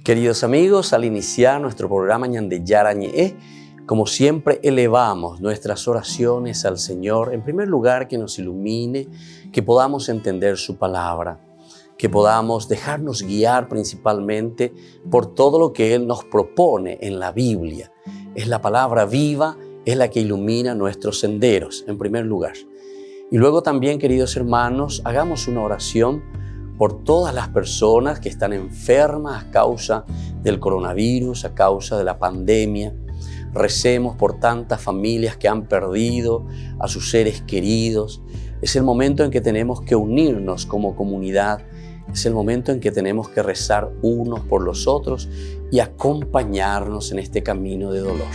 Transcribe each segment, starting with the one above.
Queridos amigos, al iniciar nuestro programa Ñande Yarañe, como siempre elevamos nuestras oraciones al Señor. En primer lugar, que nos ilumine, que podamos entender su palabra, que podamos dejarnos guiar principalmente por todo lo que Él nos propone en la Biblia. Es la palabra viva, es la que ilumina nuestros senderos, en primer lugar. Y luego también, queridos hermanos, hagamos una oración por todas las personas que están enfermas a causa del coronavirus, a causa de la pandemia. Recemos por tantas familias que han perdido a sus seres queridos. Es el momento en que tenemos que unirnos como comunidad. Es el momento en que tenemos que rezar unos por los otros y acompañarnos en este camino de dolor.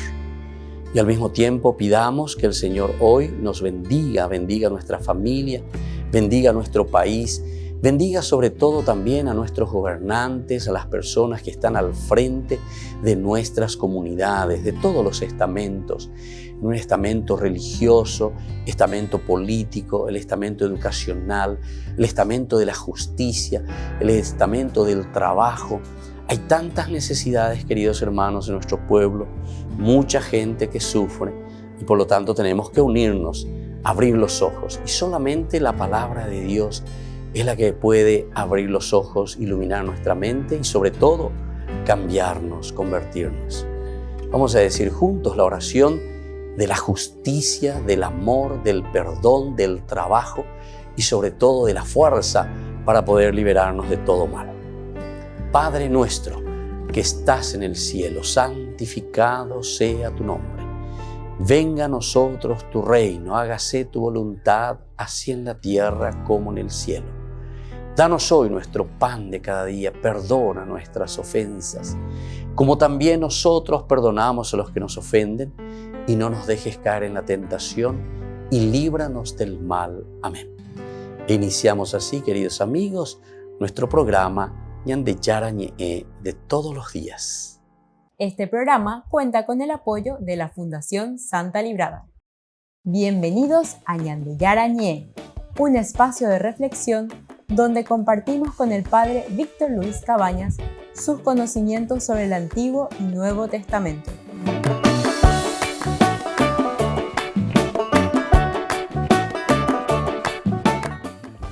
Y al mismo tiempo pidamos que el Señor hoy nos bendiga nuestra familia, bendiga nuestro país, bendiga sobre todo también a nuestros gobernantes, a las personas que están al frente de nuestras comunidades, de todos los estamentos, un estamento religioso, estamento político, el estamento educacional, el estamento de la justicia, el estamento del trabajo. Hay tantas necesidades, queridos hermanos, en nuestro pueblo, mucha gente que sufre y por lo tanto tenemos que unirnos, abrir los ojos y solamente la palabra de Dios es la que puede abrir los ojos, iluminar nuestra mente y sobre todo cambiarnos, convertirnos. Vamos a decir juntos la oración de la justicia, del amor, del perdón, del trabajo y sobre todo de la fuerza para poder liberarnos de todo mal. Padre nuestro que estás en el cielo, santificado sea tu nombre. Venga a nosotros tu reino, hágase tu voluntad, así en la tierra como en el cielo. Danos hoy nuestro pan de cada día, perdona nuestras ofensas, como también nosotros perdonamos a los que nos ofenden, y no nos dejes caer en la tentación, y líbranos del mal. Amén. E iniciamos así, queridos amigos, nuestro programa Ñande Yarañe de todos los días. Este programa cuenta con el apoyo de la Fundación Santa Librada. Bienvenidos a Ñande Yarañe, un espacio de reflexión donde compartimos con el Padre Víctor Luis Cabañas sus conocimientos sobre el Antiguo y Nuevo Testamento.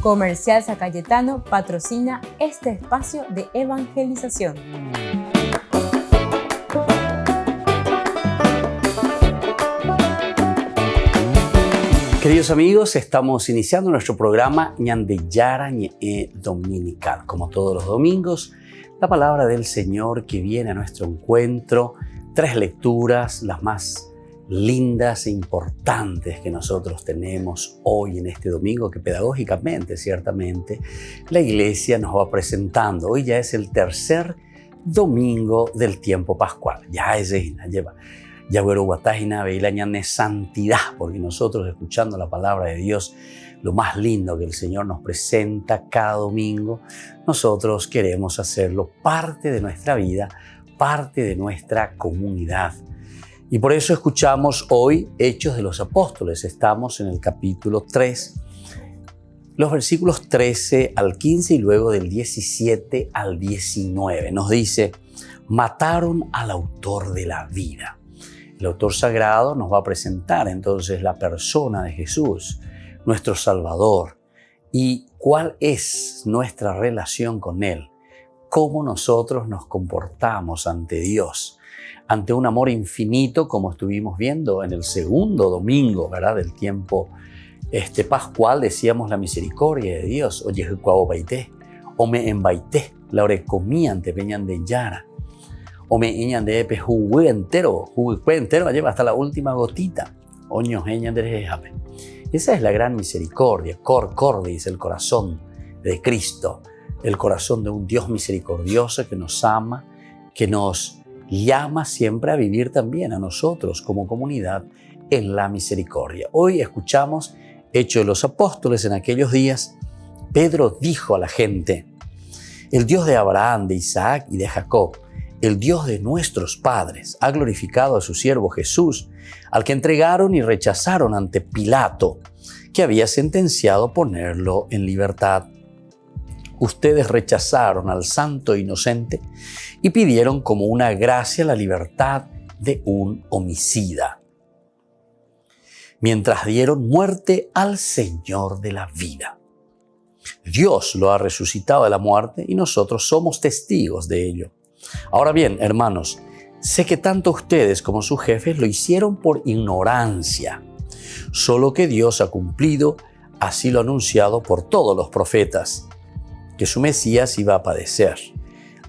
Comercial San Cayetano patrocina este espacio de evangelización. Queridos amigos, estamos iniciando nuestro programa Ñande Yarañe dominical. Como todos los domingos, la palabra del Señor que viene a nuestro encuentro, 3 lecturas, las más lindas e importantes que nosotros tenemos hoy en este domingo, que pedagógicamente, ciertamente, la Iglesia nos va presentando. Hoy ya es el tercer domingo del tiempo pascual. Ya es lleva. Ya veila ñane santidad, porque nosotros escuchando la palabra de Dios, lo más lindo que el Señor nos presenta cada domingo, nosotros queremos hacerlo parte de nuestra vida, parte de nuestra comunidad. Y por eso escuchamos hoy Hechos de los Apóstoles. Estamos en el capítulo 3, los versículos 13 al 15 y luego del 17 al 19. Nos dice, mataron al autor de la vida. El autor sagrado nos va a presentar entonces la persona de Jesús, nuestro Salvador, y cuál es nuestra relación con Él, cómo nosotros nos comportamos ante Dios, ante un amor infinito, como estuvimos viendo en el segundo domingo, ¿verdad?, del tiempo pascual. Decíamos la misericordia de Dios, oye, o me embaité, la orecomía ante peñan de Yara. O me eñan de epe jugué entero, lleva hasta la última gotita. Oño eñan de jape. Esa es la gran misericordia. Cor dice el corazón de Cristo, el corazón de un Dios misericordioso que nos ama, que nos llama siempre a vivir también a nosotros como comunidad en la misericordia. Hoy escuchamos Hechos de los Apóstoles. En aquellos días, Pedro dijo a la gente: el Dios de Abraham, de Isaac y de Jacob, el Dios de nuestros padres, ha glorificado a su siervo Jesús, al que entregaron y rechazaron ante Pilato, que había sentenciado ponerlo en libertad. ustedes rechazaron al santo e inocente y pidieron como una gracia la libertad de un homicida, mientras dieron muerte al Señor de la vida. Dios lo ha resucitado de la muerte y nosotros somos testigos de ello. Ahora bien, hermanos, sé que tanto ustedes como sus jefes lo hicieron por ignorancia, solo que Dios ha cumplido así lo anunciado por todos los profetas, que su Mesías iba a padecer.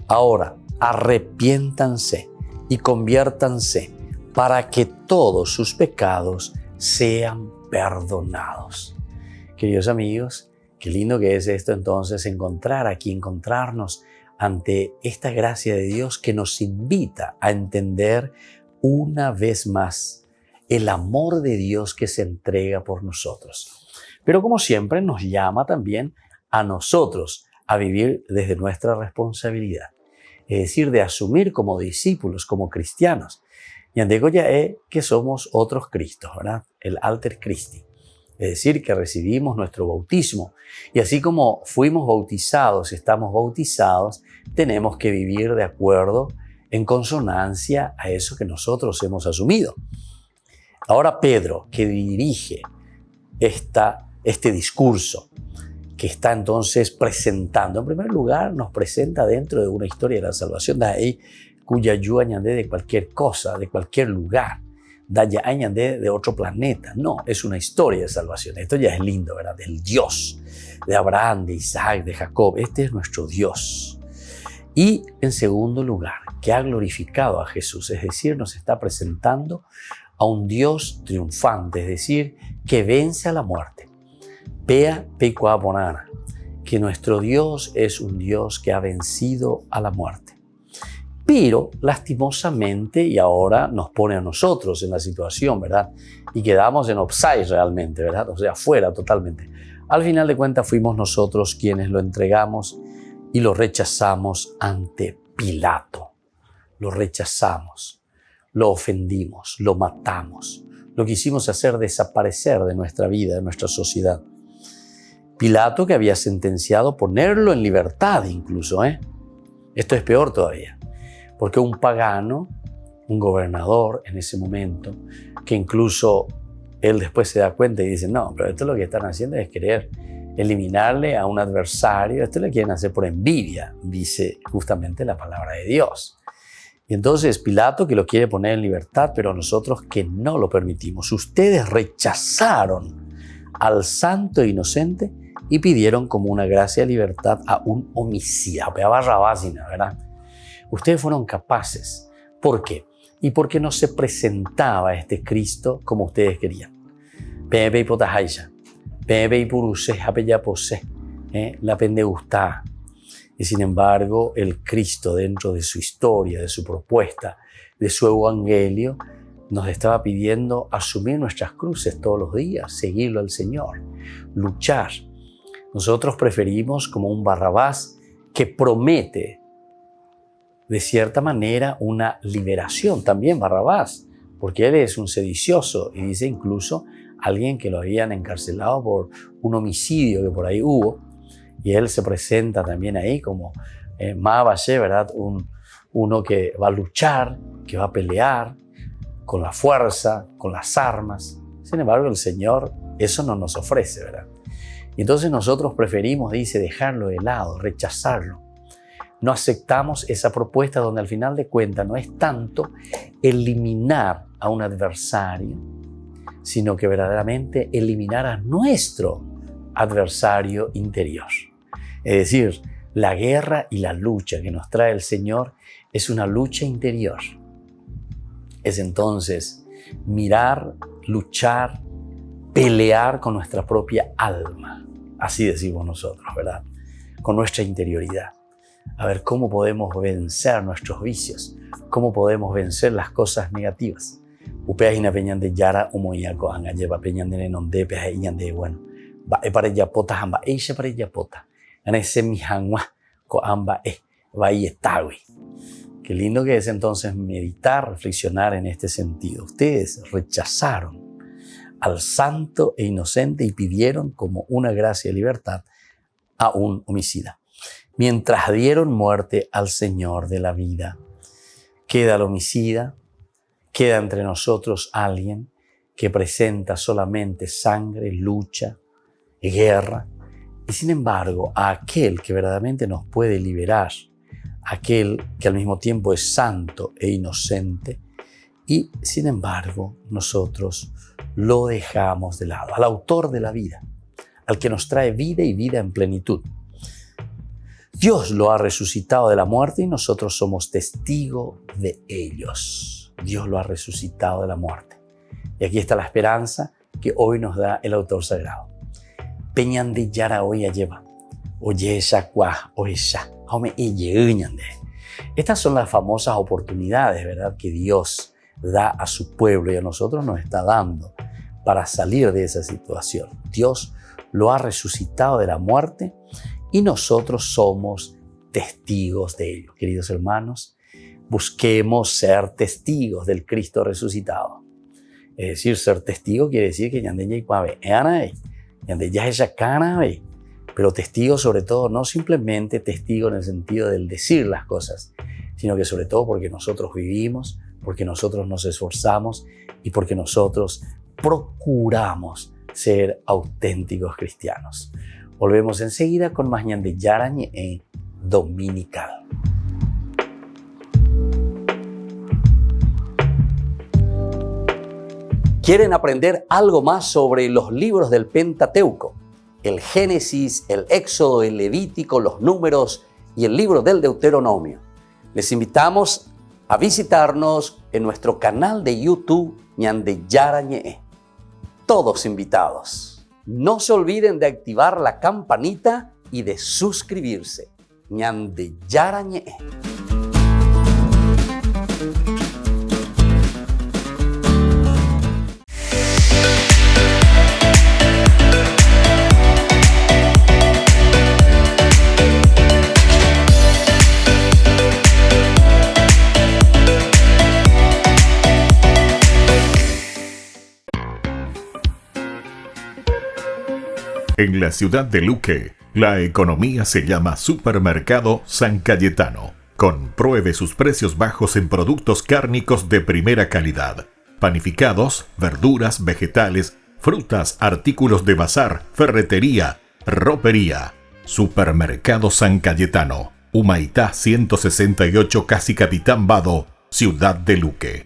Ahora, arrepiéntanse y conviértanse para que todos sus pecados sean perdonados. Queridos amigos, qué lindo que es esto entonces, encontrarnos ante esta gracia de Dios que nos invita a entender una vez más el amor de Dios que se entrega por nosotros. Pero como siempre nos llama también a nosotros a vivir desde nuestra responsabilidad, es decir, de asumir como discípulos, como cristianos. Y andego ya que somos otros Cristos, ¿verdad? El alter Christi. Es decir, que recibimos nuestro bautismo. Y así como fuimos bautizados, estamos bautizados, tenemos que vivir de acuerdo, en consonancia a eso que nosotros hemos asumido. Ahora Pedro, que dirige este discurso, que está entonces presentando, en primer lugar nos presenta dentro de una historia de la salvación, de ahí cuya ayuda añade de cualquier cosa, de cualquier lugar, ya añade de otro planeta. No, es una historia de salvación. Esto ya es lindo, ¿verdad? Del Dios de Abraham, de Isaac, de Jacob. Este es nuestro Dios. Y en segundo lugar, que ha glorificado a Jesús, es decir, nos está presentando a un Dios triunfante, es decir, que vence a la muerte. Pea peikua bonana, que nuestro Dios es un Dios que ha vencido a la muerte. Pero lastimosamente, y ahora nos pone a nosotros en la situación, ¿verdad? Y quedamos en offside realmente, ¿verdad? O sea, fuera totalmente. Al final de cuentas fuimos nosotros quienes lo entregamos y lo rechazamos ante Pilato. Lo rechazamos, lo ofendimos, lo matamos. Lo quisimos hacer desaparecer de nuestra vida, de nuestra sociedad. Pilato, que había sentenciado ponerlo en libertad incluso, Esto es peor todavía. Porque un pagano, un gobernador en ese momento, que incluso él después se da cuenta y dice, no, pero esto lo que están haciendo es querer eliminarle a un adversario, esto lo quieren hacer por envidia, dice justamente la palabra de Dios. Y entonces Pilato que lo quiere poner en libertad, pero nosotros que no lo permitimos. Ustedes rechazaron al santo e inocente y pidieron como una gracia de libertad a un homicida, a Barrabásina, ¿verdad? Ustedes fueron capaces. ¿Por qué? Y porque no se presentaba este Cristo como ustedes querían. Pepe y potajaisa, pepe y puruse, apellapose, la pendegustá. Y sin embargo, el Cristo dentro de su historia, de su propuesta, de su evangelio, nos estaba pidiendo asumir nuestras cruces todos los días, seguirlo al Señor, luchar. Nosotros preferimos como un Barrabás que promete de cierta manera una liberación también Barrabás, porque él es un sedicioso y dice incluso alguien que lo habían encarcelado por un homicidio que por ahí hubo, y él se presenta también ahí como Mabaye, ¿verdad? Uno que va a luchar, que va a pelear con la fuerza, con las armas. Sin embargo, el Señor eso no nos ofrece, ¿verdad? Y entonces nosotros preferimos, dice, dejarlo de lado, rechazarlo. No aceptamos esa propuesta donde al final de cuentas no es tanto eliminar a un adversario, sino que verdaderamente eliminar a nuestro adversario interior. Es decir, la guerra y la lucha que nos trae el Señor es una lucha interior. Es entonces mirar, luchar, pelear con nuestra propia alma. Así decimos nosotros, ¿verdad? Con nuestra interioridad. A ver cómo podemos vencer nuestros vicios, cómo podemos vencer las cosas negativas. Upeajina peñan de yara umoyako anga lleva peñan de nonde peñan de bueno. Va para yapota hamba eisha para yapota. Anese mi hangwa ko amba va y estawi. Qué lindo que es entonces meditar, reflexionar en este sentido. Ustedes rechazaron al santo e inocente y pidieron como una gracia de libertad a un homicida. mientras dieron muerte al Señor de la vida. Queda el homicida, queda entre nosotros alguien que presenta solamente sangre, lucha, guerra, y sin embargo a aquel que verdaderamente nos puede liberar, aquel que al mismo tiempo es santo e inocente, y sin embargo nosotros lo dejamos de lado, al autor de la vida, al que nos trae vida y vida en plenitud. Dios lo ha resucitado de la muerte y nosotros somos testigos de ellos. Dios lo ha resucitado de la muerte. Y aquí está la esperanza que hoy nos da el autor sagrado. Peñande yara oya lleva, oye esa cuá, oya, ome ñande. Estas son las famosas oportunidades, ¿verdad?, que Dios da a su pueblo y a nosotros nos está dando para salir de esa situación. Dios lo ha resucitado de la muerte y nosotros somos testigos de ello. Queridos hermanos, busquemos ser testigos del Cristo resucitado. Es decir, ser testigo quiere decir que pero testigo sobre todo, no simplemente testigo en el sentido del decir las cosas, sino que sobre todo porque nosotros vivimos, porque nosotros nos esforzamos y porque nosotros procuramos ser auténticos cristianos. Volvemos enseguida con más Ñande Yarañe Dominical. ¿Quieren aprender algo más sobre los libros del Pentateuco? El Génesis, el Éxodo, el Levítico, los Números y el libro del Deuteronomio. Les invitamos a visitarnos en nuestro canal de YouTube Ñande Yarañe. Todos invitados. No se olviden de activar la campanita y de suscribirse. Ñande Yarañe. En la ciudad de Luque, la economía se llama Supermercado San Cayetano. Compruebe sus precios bajos en productos cárnicos de primera calidad. Panificados, verduras, vegetales, frutas, artículos de bazar, ferretería, ropería. Supermercado San Cayetano, Humaitá 168, Casi Capitán Vado, ciudad de Luque.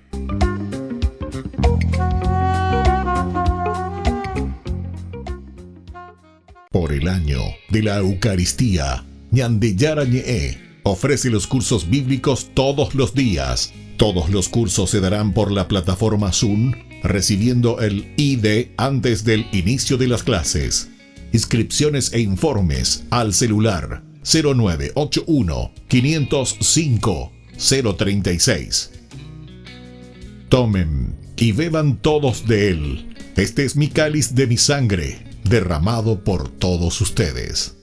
Por el año de la Eucaristía, Ñande Yarañe ofrece los cursos bíblicos todos los días. Todos los cursos se darán por la plataforma Zoom, recibiendo el ID antes del inicio de las clases. Inscripciones e informes al celular 0981 505 036. Tomen y beban todos de él. Este es mi cáliz de mi sangre, derramado por todos ustedes.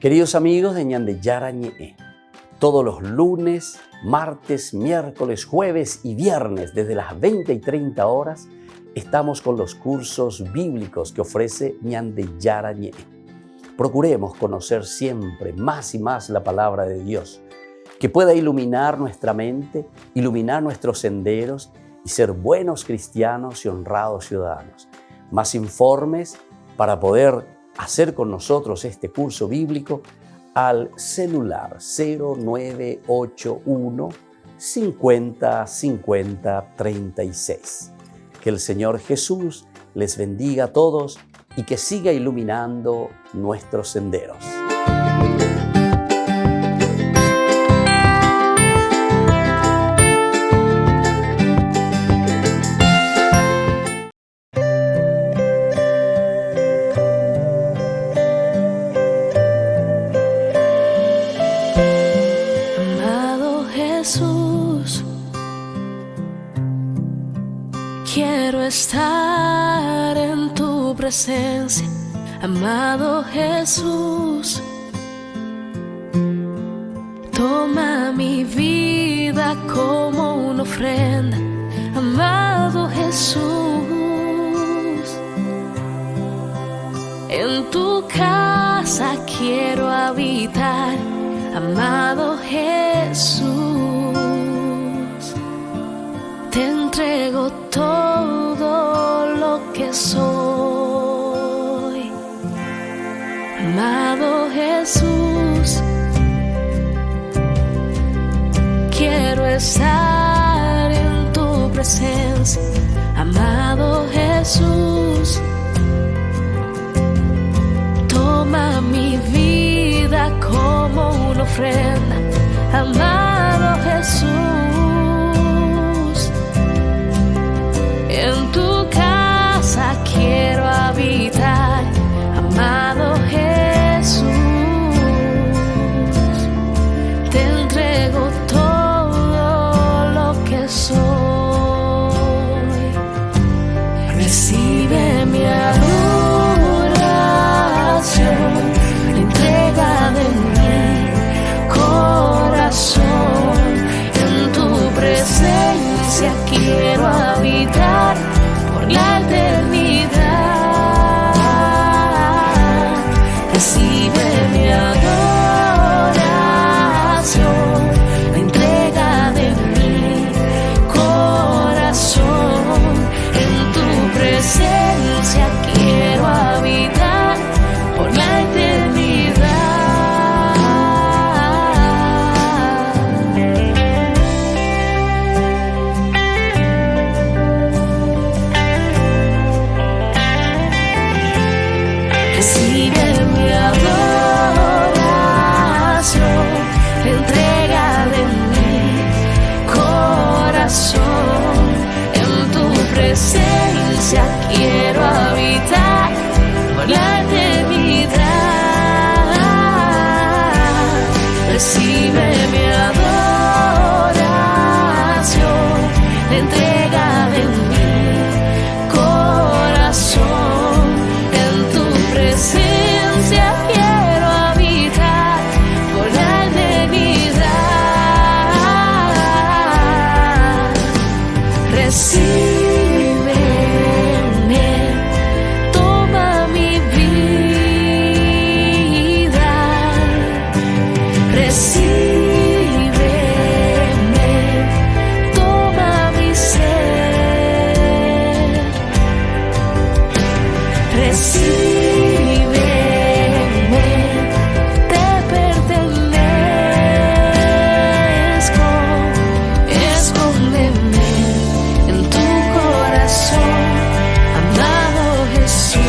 Queridos amigos de Ñande Yarañe, todos los lunes, martes, miércoles, jueves y viernes desde las 20 y 30 horas estamos con los cursos bíblicos que ofrece Ñande Yarañe. Procuremos conocer siempre más y más la palabra de Dios, que pueda iluminar nuestra mente, iluminar nuestros senderos y ser buenos cristianos y honrados ciudadanos. Más informes para poder hacer con nosotros este curso bíblico al celular 0981 50 50 36. Que el Señor Jesús les bendiga a todos y que siga iluminando nuestros senderos. Quiero estar en tu presencia, Amado Jesús, toma mi vida como una ofrenda. Amado Jesús, en tu casa quiero habitar. Amado Jesús, te entrego todo lo que soy. Amado Jesús, quiero estar en tu presencia. Amado Jesús, toma mi vida como una ofrenda. Amado Jesús, en tu casa quiero habitar. Amado Jesús, te entrego todo lo que soy. Recibe mi adoración, la entrega de mi corazón. En tu presencia quiero habitar por la eternidad. Recibe mi adoración, la entrega de mi corazón. En tu presencia quiero habitar por la eternidad. Recibe mi adoración, la entrega de mi corazón. En tu presencia quiero habitar por la eternidad. Recibe mi adoración, la entrega de mi corazón. En tu presencia quiero habitar por la eternidad. Recíbeme, toma mi vida. Recíbeme, toma mi ser. Recíbeme, te pertenezco. Escóndeme en tu corazón, amado Jesús.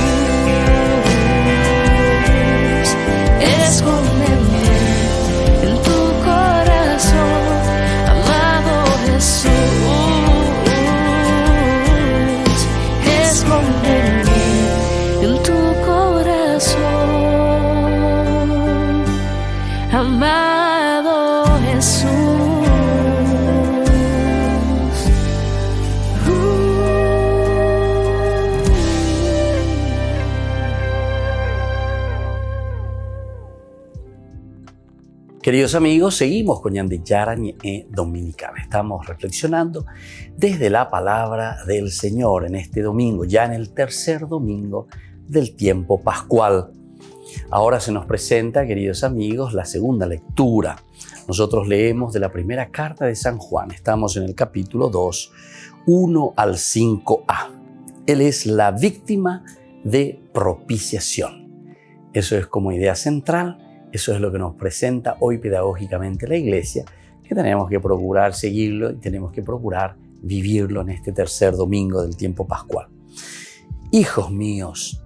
Escóndeme en tu corazón, amado Jesús. Escóndeme en tu corazón, amado Jesús. Queridos amigos, seguimos con Ñande Yarañe Dominicana. Estamos reflexionando desde la palabra del Señor en este domingo, ya en el tercer domingo del tiempo pascual. Ahora se nos presenta, queridos amigos, la segunda lectura. Nosotros leemos de la primera carta de San Juan. Estamos en el capítulo 2, 1 al 5a. Él es la víctima de propiciación. Eso es como idea central. Eso es lo que nos presenta hoy pedagógicamente la Iglesia, que tenemos que procurar seguirlo y tenemos que procurar vivirlo en este tercer domingo del tiempo pascual. Hijos míos,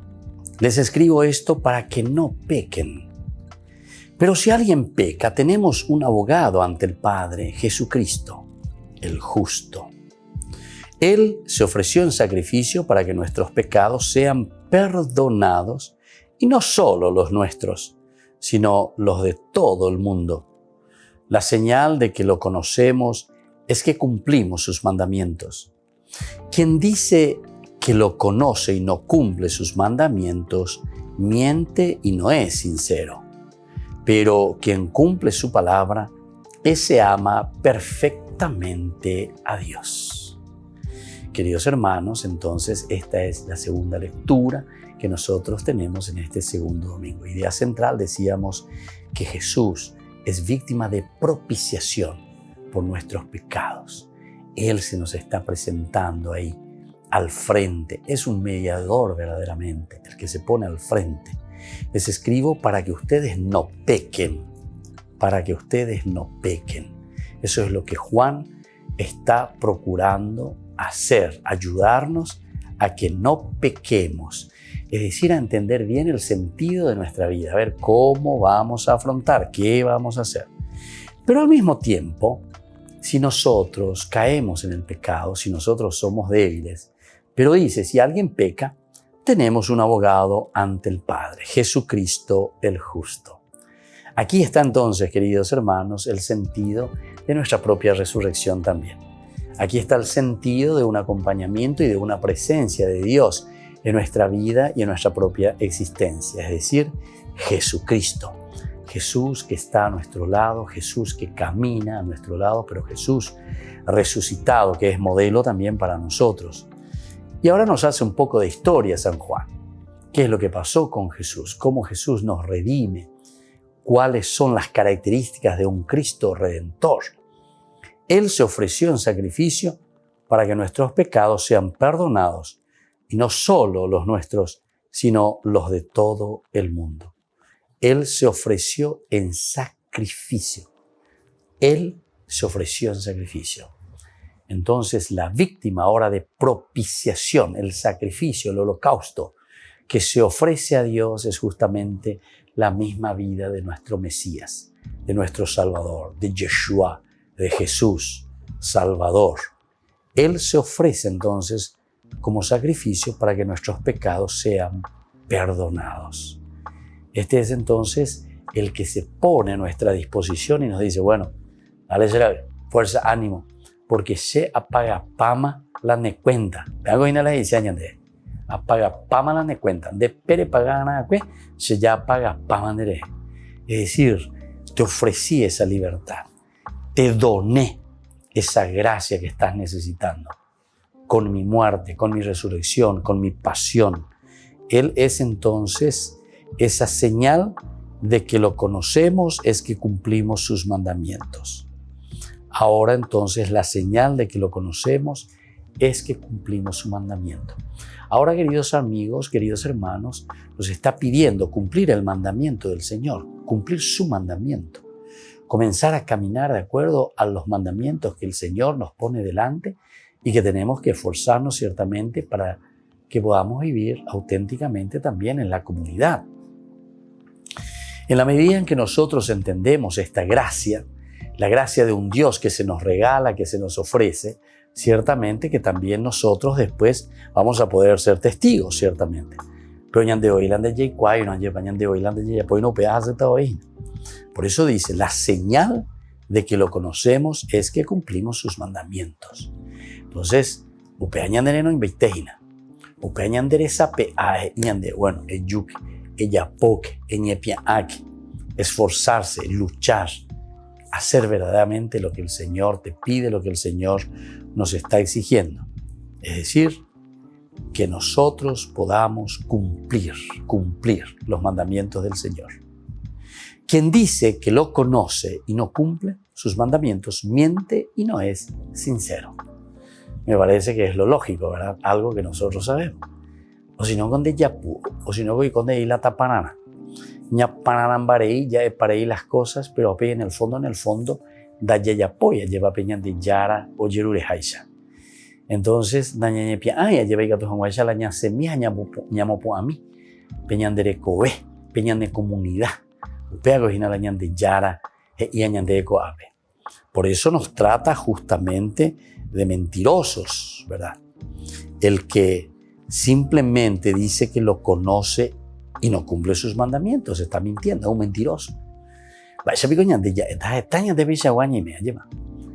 les escribo esto para que no pequen. Pero si alguien peca, tenemos un abogado ante el Padre, Jesucristo, el justo. Él se ofreció en sacrificio para que nuestros pecados sean perdonados, y no solo los nuestros, sino los de todo el mundo. La señal de que lo conocemos es que cumplimos sus mandamientos. Quien dice que lo conoce y no cumple sus mandamientos miente y no es sincero. Pero quien cumple su palabra, ese ama perfectamente a Dios. Queridos hermanos, entonces esta es la segunda lectura que nosotros tenemos en este segundo domingo. Idea central, decíamos que Jesús es víctima de propiciación por nuestros pecados. Él se nos está presentando ahí al frente. Es un mediador verdaderamente, el que se pone al frente. Les escribo para que ustedes no pequen, para que ustedes no pequen. Eso es lo que Juan está procurando hacer, ayudarnos a que no pequemos. Es decir, a entender bien el sentido de nuestra vida, a ver cómo vamos a afrontar, qué vamos a hacer. Pero al mismo tiempo, si nosotros caemos en el pecado, si nosotros somos débiles, pero dice, si alguien peca, tenemos un abogado ante el Padre, Jesucristo el justo. Aquí está entonces, queridos hermanos, el sentido de nuestra propia resurrección también. Aquí está el sentido de un acompañamiento y de una presencia de Dios en nuestra vida y en nuestra propia existencia, es decir, Jesucristo. Jesús que está a nuestro lado, Jesús que camina a nuestro lado, pero Jesús resucitado, que es modelo también para nosotros. Y ahora nos hace un poco de historia San Juan. ¿Qué es lo que pasó con Jesús? ¿Cómo Jesús nos redime? ¿Cuáles son las características de un Cristo redentor? Él se ofreció en sacrificio para que nuestros pecados sean perdonados, y no solo los nuestros, sino los de todo el mundo. Él se ofreció en sacrificio. Él se ofreció en sacrificio. Entonces la víctima ahora de propiciación, el sacrificio, el holocausto que se ofrece a Dios es justamente la misma vida de nuestro Mesías, de nuestro Salvador, de Yeshua, de Jesús, Salvador. Él se ofrece entonces como sacrificio para que nuestros pecados sean perdonados. Este es entonces el que se pone a nuestra disposición y nos dice, bueno, dale fuerza, ánimo, porque se apaga pama la ne cuenta. Vean la dice añade. Apaga pama la ne cuenta. De pere pagana que se ya apaga pama nere. Es decir, te ofrecí esa libertad. Te doné esa gracia que estás necesitando. Con mi muerte, con mi resurrección, con mi pasión. Él es entonces esa señal de que lo conocemos, es que cumplimos sus mandamientos. Ahora entonces la señal de que lo conocemos es que cumplimos su mandamiento. Ahora, queridos amigos, queridos hermanos, nos está pidiendo cumplir el mandamiento del Señor, cumplir su mandamiento. Comenzar a caminar de acuerdo a los mandamientos que el Señor nos pone delante y que tenemos que esforzarnos ciertamente para que podamos vivir auténticamente también en la comunidad. En la medida en que nosotros entendemos esta gracia, la gracia de un Dios que se nos regala, que se nos ofrece, ciertamente que también nosotros después vamos a poder ser testigos, ciertamente. Por eso dice, la señal de que lo conocemos es que cumplimos sus mandamientos. Entonces, esforzarse, luchar, hacer verdaderamente lo que el Señor te pide, lo que el Señor nos está exigiendo. Es decir, que nosotros podamos cumplir los mandamientos del Señor. Quien dice que lo conoce y no cumple sus mandamientos, miente y no es sincero. Me parece que es lo lógico, ¿verdad? Algo que nosotros sabemos. O si no, con de yapu, o si no, con de la tapanana. Ya para las cosas, pero en el fondo, da yayapoya, lleva peña de yara o yerure haisha. Entonces, da ñañepia, lleva y gato hanguaisha la ña semilla ñamopo a mí, peñan de coe, peñan de comunidad, upea cojina la ñan de yara y añan de coabe. Por eso nos trata justamente de mentirosos, ¿verdad? El que simplemente dice que lo conoce y no cumple sus mandamientos, está mintiendo, es un mentiroso.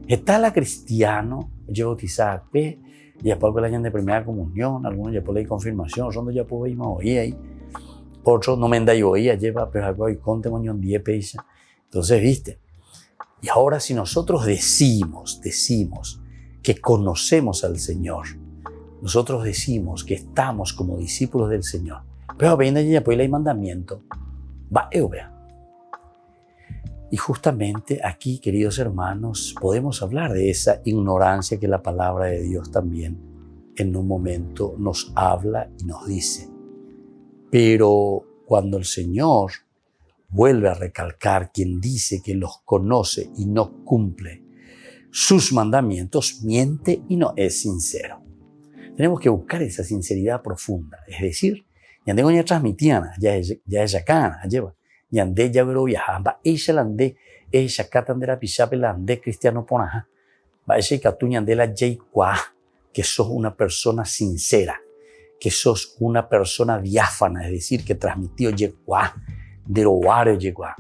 Está la cristiano, yo bautizada, ya por el año de primera comunión, algunos ya por la confirmación, son ya por ahí, otro no me anda yo oía lleva, pero algo hay conte moñón 10 pesos. Entonces, viste. Y ahora si nosotros decimos que conocemos al Señor, nosotros decimos que estamos como discípulos del Señor, pero viene ya pues el mandamiento, va vea. Y justamente aquí, queridos hermanos, podemos hablar de esa ignorancia que la palabra de Dios también en un momento nos habla y nos dice. Pero cuando el Señor vuelve a recalcar, quien dice que los conoce y no cumple sus mandamientos, miente y no es sincero. Tenemos que buscar esa sinceridad profunda, es decir, ya tengo ya transmitiana, ya es acá, lleva. Yande ya vero viajamba, ella lande, ella catandera pichape lande cristiano ponaja, va ese catu yande la yeikwa, que sos una persona sincera, que sos una persona diáfana, es decir, que transmitió yeikwa, de robario yeikwa,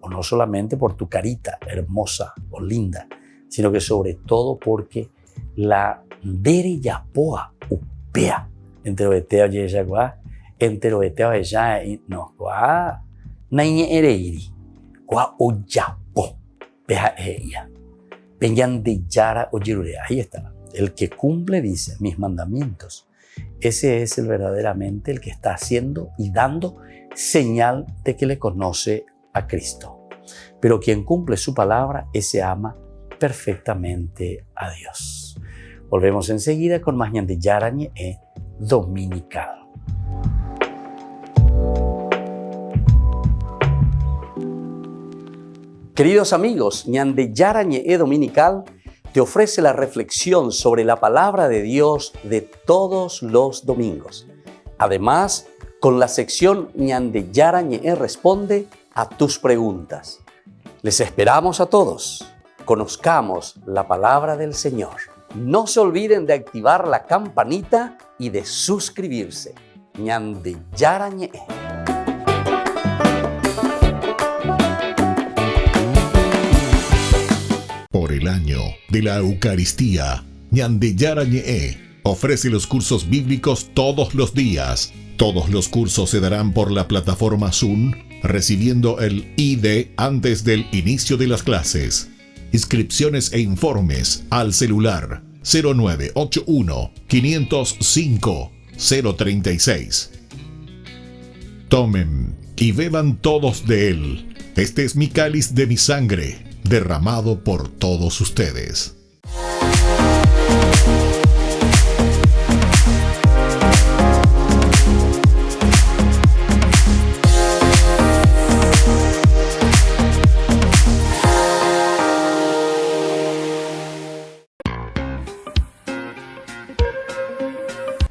o no solamente por tu carita hermosa o linda, sino que sobre todo porque la dere yapoa upea, entre oetea yeikwa, entre oetea ella no kwa. Naine ereiri, kwa oyapo, peja ella. Vengan de yara oyerure. Ahí está. El que cumple, dice, mis mandamientos. Ese es el verdaderamente el que está haciendo y dando señal de que le conoce a Cristo. Pero quien cumple su palabra, ese ama perfectamente a Dios. Volvemos enseguida con más de Yarañe Dominical. Queridos amigos, Ñande Yarañe Dominical te ofrece la reflexión sobre la palabra de Dios de todos los domingos. Además, con la sección Ñande Yarañe responde a tus preguntas. Les esperamos a todos. Conozcamos la palabra del Señor. No se olviden de activar la campanita y de suscribirse. Ñande Yarañe. Por el año de la Eucaristía, Ñande Yarañe ofrece los cursos bíblicos todos los días. Todos los cursos se darán por la plataforma Zoom, recibiendo el ID antes del inicio de las clases. Inscripciones e informes al celular 0981 505 036. Tomen y beban todos de él. Este es mi cáliz de mi sangre, derramado por todos ustedes.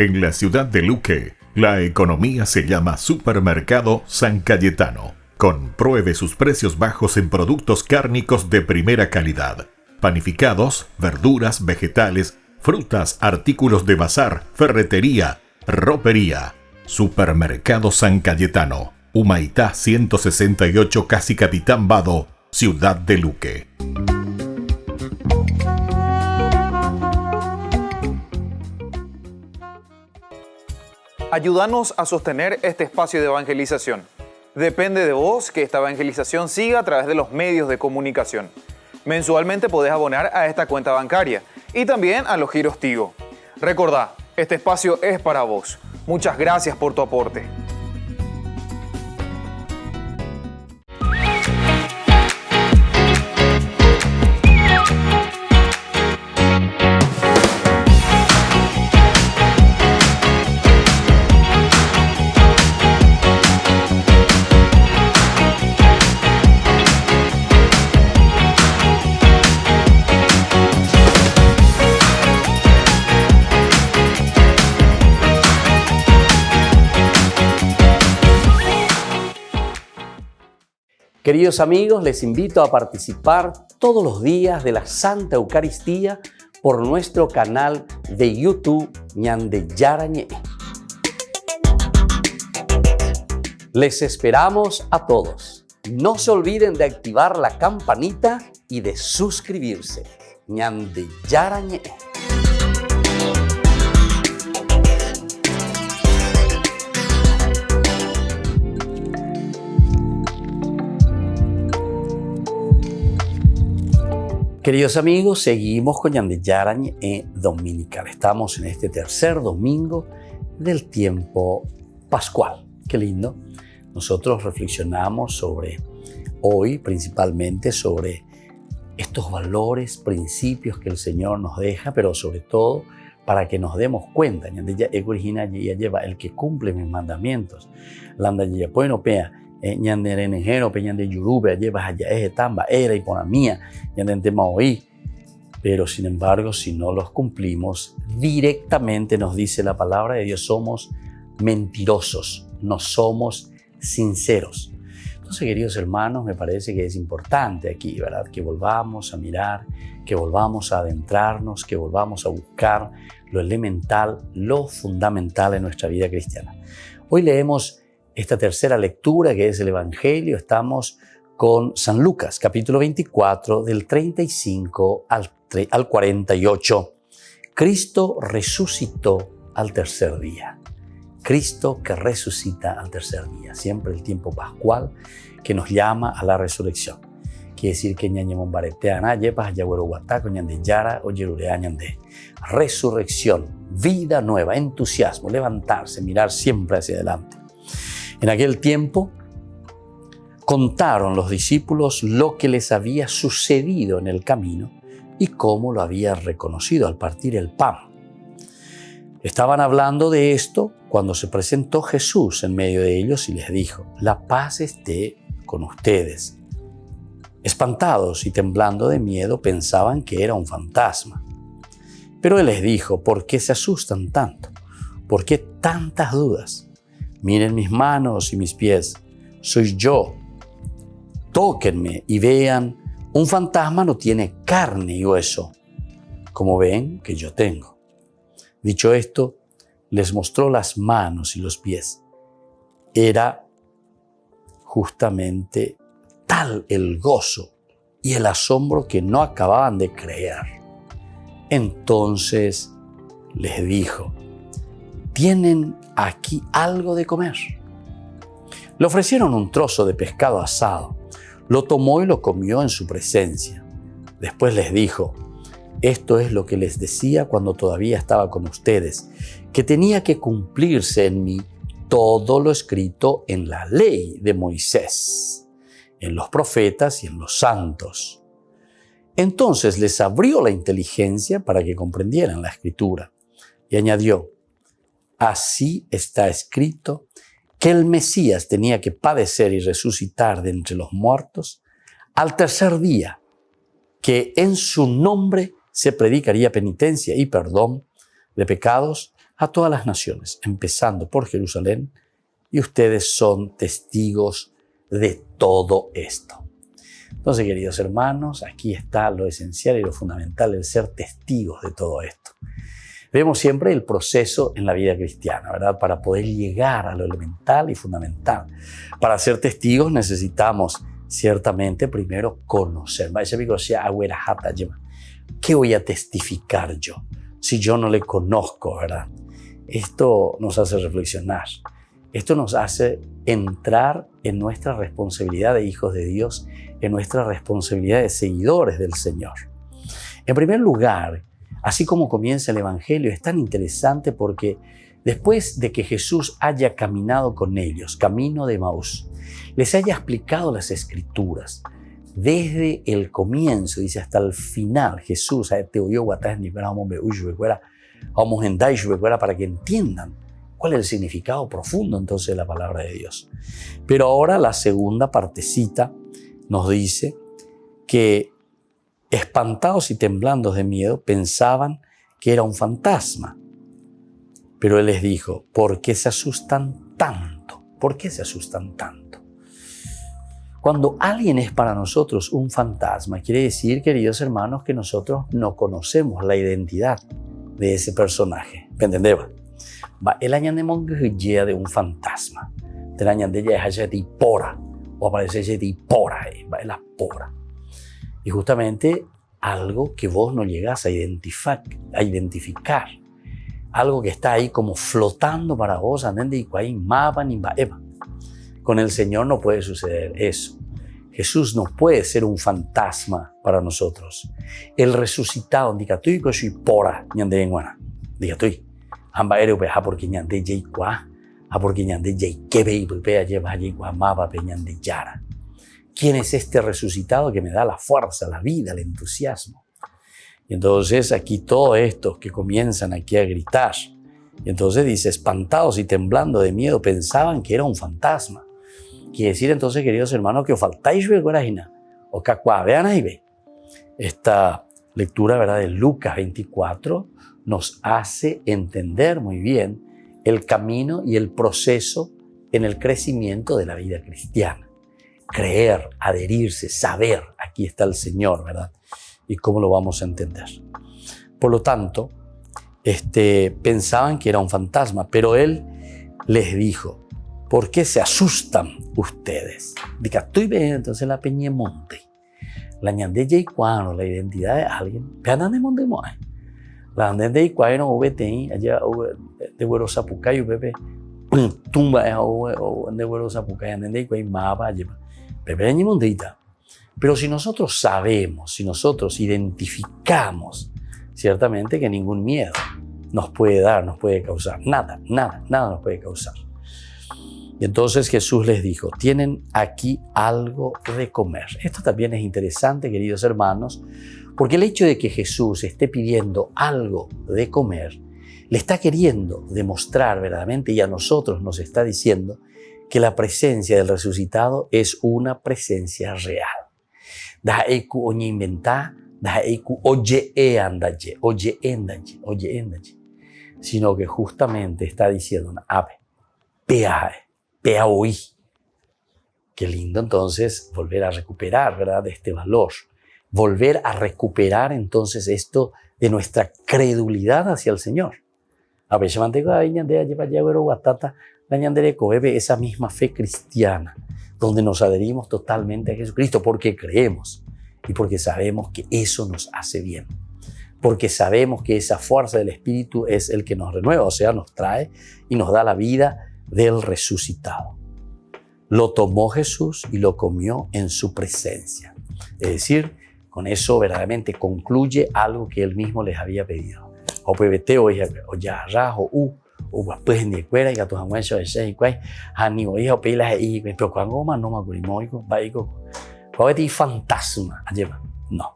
En la ciudad de Luque, la economía se llama Supermercado San Cayetano. Compruebe sus precios bajos en productos cárnicos de primera calidad. Panificados, verduras, vegetales, frutas, artículos de bazar, ferretería, ropería. Supermercado San Cayetano. Humaitá 168, Casi Capitán Vado, Ciudad de Luque. Ayúdanos a sostener este espacio de evangelización. Depende de vos que esta evangelización siga a través de los medios de comunicación. Mensualmente podés abonar a esta cuenta bancaria y también a los giros Tigo. Recordá, este espacio es para vos. Muchas gracias por tu aporte. Queridos amigos, les invito a participar todos los días de la Santa Eucaristía por nuestro canal de YouTube Ñande Yarañe. Les esperamos a todos. No se olviden de activar la campanita y de suscribirse. Ñande Yarañe. Queridos amigos, seguimos con Ñande Yarañe Dominical. Estamos en este tercer domingo del tiempo pascual. Qué lindo. Nosotros reflexionamos sobre hoy, principalmente sobre estos valores, principios que el Señor nos deja, pero sobre todo para que nos demos cuenta. Ñande ya lleva el que cumple mis mandamientos. Landa ya bueno pea. Ñande renejero pe ñande yurube llevas allá tamba era y pona mía ñande en tema oí. Pero sin embargo, si no los cumplimos, directamente nos dice la palabra de Dios, somos mentirosos, no somos sinceros. Entonces, queridos hermanos, me parece que es importante aquí, ¿verdad? Que volvamos a mirar, que volvamos a adentrarnos, que volvamos a buscar lo elemental, lo fundamental en nuestra vida cristiana. Hoy leemos esta tercera lectura, que es el Evangelio. Estamos con San Lucas, capítulo 24, del 35 al 48. Cristo resucitó al tercer día. Cristo que resucita al tercer día. Siempre el tiempo pascual que nos llama a la resurrección. Quiere decir que ñañemon bareteana, yepas ayagüero guataco, ñande yara o yerurea ñande. Resurrección, vida nueva, entusiasmo, levantarse, mirar siempre hacia adelante. En aquel tiempo contaron los discípulos lo que les había sucedido en el camino y cómo lo habían reconocido al partir el pan. Estaban hablando de esto cuando se presentó Jesús en medio de ellos y les dijo: la paz esté con ustedes. Espantados y temblando de miedo pensaban que era un fantasma. Pero Él les dijo: ¿por qué se asustan tanto? ¿Por qué tantas dudas? Miren mis manos y mis pies, soy yo. Tóquenme y vean, un fantasma no tiene carne y hueso, como ven que yo tengo. Dicho esto, les mostró las manos y los pies. Era justamente tal el gozo y el asombro que no acababan de creer. Entonces les dijo: ¿tienen aquí algo de comer? Le ofrecieron un trozo de pescado asado. Lo tomó y lo comió en su presencia. Después les dijo: esto es lo que les decía cuando todavía estaba con ustedes, que tenía que cumplirse en mí todo lo escrito en la ley de Moisés, en los profetas y en los santos. Entonces les abrió la inteligencia para que comprendieran la escritura y añadió: así está escrito que el Mesías tenía que padecer y resucitar de entre los muertos al tercer día, que en su nombre se predicaría penitencia y perdón de pecados a todas las naciones, empezando por Jerusalén, y ustedes son testigos de todo esto. Entonces, queridos hermanos, aquí está lo esencial y lo fundamental, el ser testigos de todo esto. Vemos siempre el proceso en la vida cristiana, ¿verdad? Para poder llegar a lo elemental y fundamental. Para ser testigos necesitamos ciertamente primero conocer. ¿Qué voy a testificar yo si yo no le conozco, verdad? Esto nos hace reflexionar. Esto nos hace entrar en nuestra responsabilidad de hijos de Dios, en nuestra responsabilidad de seguidores del Señor. En primer lugar, así como comienza el Evangelio, es tan interesante porque después de que Jesús haya caminado con ellos, camino de Emaús, les haya explicado las Escrituras, desde el comienzo, dice, hasta el final, Jesús para que entiendan cuál es el significado profundo entonces de la palabra de Dios. Pero ahora la segunda partecita nos dice que espantados y temblando de miedo, pensaban que era un fantasma. Pero Él les dijo: ¿por qué se asustan tanto? ¿Por qué se asustan tanto? Cuando alguien es para nosotros un fantasma, quiere decir, queridos hermanos, que nosotros no conocemos la identidad de ese personaje. ¿Me entendés? El añademón de un fantasma. El añademón es de pora. O aparece de pora. La pora. Y justamente algo que vos no llegás a identificar. Algo que está ahí como flotando para vos. Con el Señor no puede suceder eso. Jesús no puede ser un fantasma para nosotros. El resucitado, dicatui koshi pora, ñande enguana. Dicatui. Amba ere upe ha porque ñande jay kwa, ha porque ñande jay kebe y pepea lleva jay kwa maba pe ñande yara. ¿Quién es este resucitado que me da la fuerza, la vida, el entusiasmo? Y entonces aquí todos estos que comienzan aquí a gritar, y entonces dice, espantados y temblando de miedo, pensaban que era un fantasma. Quiere decir entonces, queridos hermanos, que os faltáis ver guarajina, o cacuá, vean ahí ve. Esta lectura, ¿verdad?, de Lucas 24 nos hace entender muy bien el camino y el proceso en el crecimiento de la vida cristiana. Creer, adherirse, saber, aquí está el Señor, ¿verdad? Y cómo lo vamos a entender. Por lo tanto, pensaban que era un fantasma, pero Él les dijo, ¿por qué se asustan ustedes? Diga, estoy viendo entonces la Peñemonte. La ñande cuando la identidad de alguien, peanan de monte moe. La ñande de cuando VTI, allá de Güero Zapucayo, Pepe, tumba o de Güero Zapucayo, ñande cuay mapa, Pepe ñemondita. Pero si nosotros sabemos, si nosotros identificamos, ciertamente que ningún miedo nos puede dar, nos puede causar, nada nos puede causar. Y entonces Jesús les dijo, tienen aquí algo de comer. Esto también es interesante, queridos hermanos, porque el hecho de que Jesús esté pidiendo algo de comer, le está queriendo demostrar verdaderamente, y a nosotros nos está diciendo, que la presencia del resucitado es una presencia real. Da eiku oñe inventá, da eiku oye endaye, sino que justamente está diciendo, ave, pea hoy. Qué lindo entonces volver a recuperar, ¿verdad?, este valor. Volver a recuperar entonces esto de nuestra credulidad hacia el Señor. Esa misma fe cristiana, donde nos adherimos totalmente a Jesucristo, porque creemos y porque sabemos que eso nos hace bien. Porque sabemos que esa fuerza del Espíritu es el que nos renueva, o sea, nos trae y nos da la vida del resucitado. Lo tomó Jesús y lo comió en su presencia. Es decir, con eso verdaderamente concluye algo que él mismo les había pedido. No.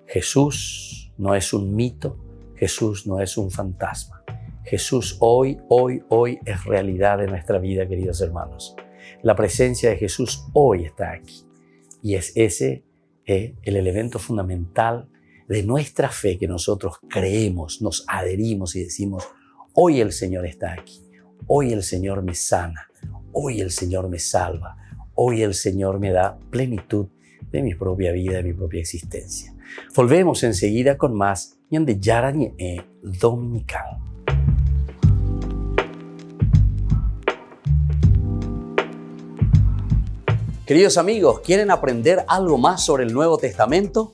Jesús no es un mito, Jesús no es un fantasma. Jesús hoy es realidad de nuestra vida, queridos hermanos. La presencia de Jesús hoy está aquí. Y es ese el elemento fundamental de nuestra fe, que nosotros creemos, nos adherimos y decimos, hoy el Señor está aquí. Hoy el Señor me sana. Hoy el Señor me salva. Hoy el Señor me da plenitud de mi propia vida, de mi propia existencia. Volvemos enseguida con más Ñande Yarañe Dominical. Queridos amigos, ¿quieren aprender algo más sobre el Nuevo Testamento?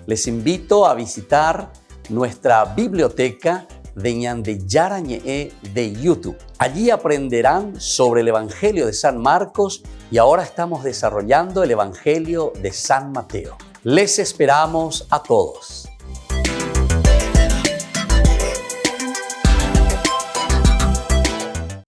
Les invito a visitar nuestra biblioteca de Ñande Yarañe de YouTube. Allí aprenderán sobre el Evangelio de San Marcos y ahora estamos desarrollando el Evangelio de San Mateo. Les esperamos a todos.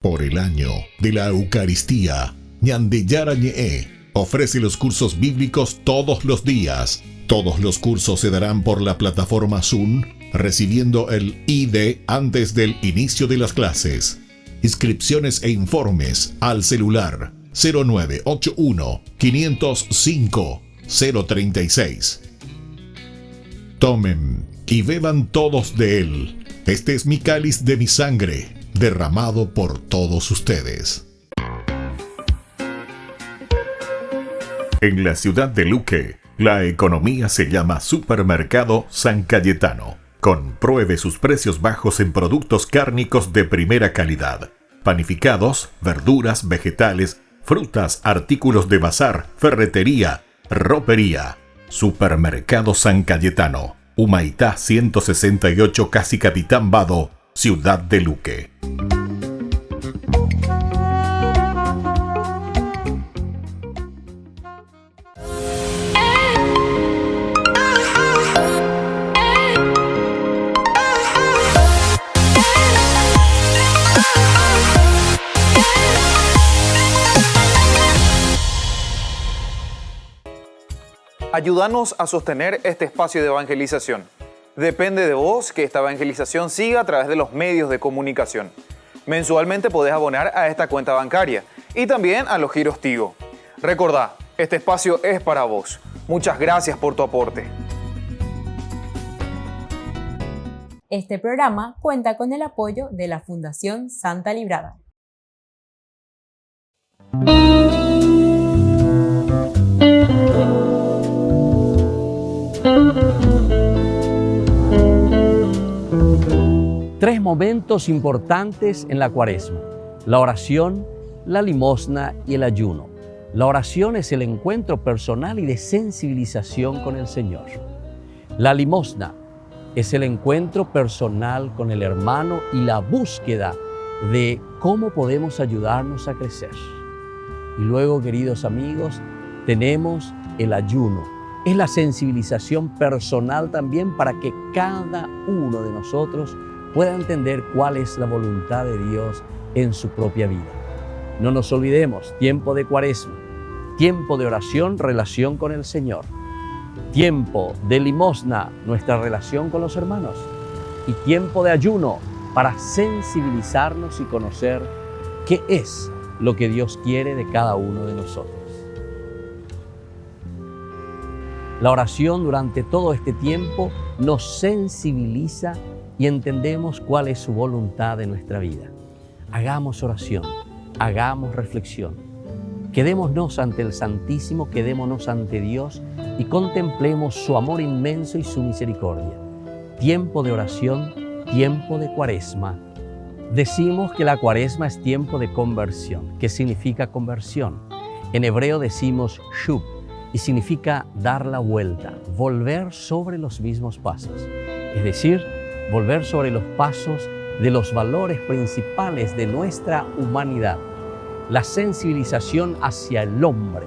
Por el año de la Eucaristía, Ñande Yarañe ofrece los cursos bíblicos todos los días. Todos los cursos se darán por la plataforma Zoom, recibiendo el ID antes del inicio de las clases. Inscripciones e informes al celular 0981 505 036. Tomen y beban todos de él. Este es mi cáliz de mi sangre, derramado por todos ustedes. En la ciudad de Luque, la economía se llama Supermercado San Cayetano. Compruebe sus precios bajos en productos cárnicos de primera calidad. Panificados, verduras, vegetales, frutas, artículos de bazar, ferretería, ropería. Supermercado San Cayetano, Humaitá 168, Casi Capitán Vado, ciudad de Luque. Ayúdanos a sostener este espacio de evangelización. Depende de vos que esta evangelización siga a través de los medios de comunicación. Mensualmente podés abonar a esta cuenta bancaria y también a los giros Tigo. Recordá, este espacio es para vos. Muchas gracias por tu aporte. Este programa cuenta con el apoyo de la Fundación Santa Librada. Tres momentos importantes en la Cuaresma: la oración, la limosna y el ayuno. La oración es el encuentro personal y de sensibilización con el Señor. La limosna es el encuentro personal con el hermano y la búsqueda de cómo podemos ayudarnos a crecer. Y luego, queridos amigos, tenemos el ayuno. Es la sensibilización personal también para que cada uno de nosotros pueda entender cuál es la voluntad de Dios en su propia vida. No nos olvidemos, tiempo de Cuaresma, tiempo de oración, relación con el Señor. Tiempo de limosna, nuestra relación con los hermanos. Y tiempo de ayuno para sensibilizarnos y conocer qué es lo que Dios quiere de cada uno de nosotros. La oración durante todo este tiempo nos sensibiliza y entendemos cuál es su voluntad de nuestra vida. Hagamos oración, hagamos reflexión. Quedémonos ante el Santísimo, quedémonos ante Dios y contemplemos su amor inmenso y su misericordia. Tiempo de oración, tiempo de Cuaresma. Decimos que la Cuaresma es tiempo de conversión. ¿Qué significa conversión? En hebreo decimos shub y significa dar la vuelta, volver sobre los mismos pasos. Es decir, volver sobre los pasos de los valores principales de nuestra humanidad. La sensibilización hacia el hombre.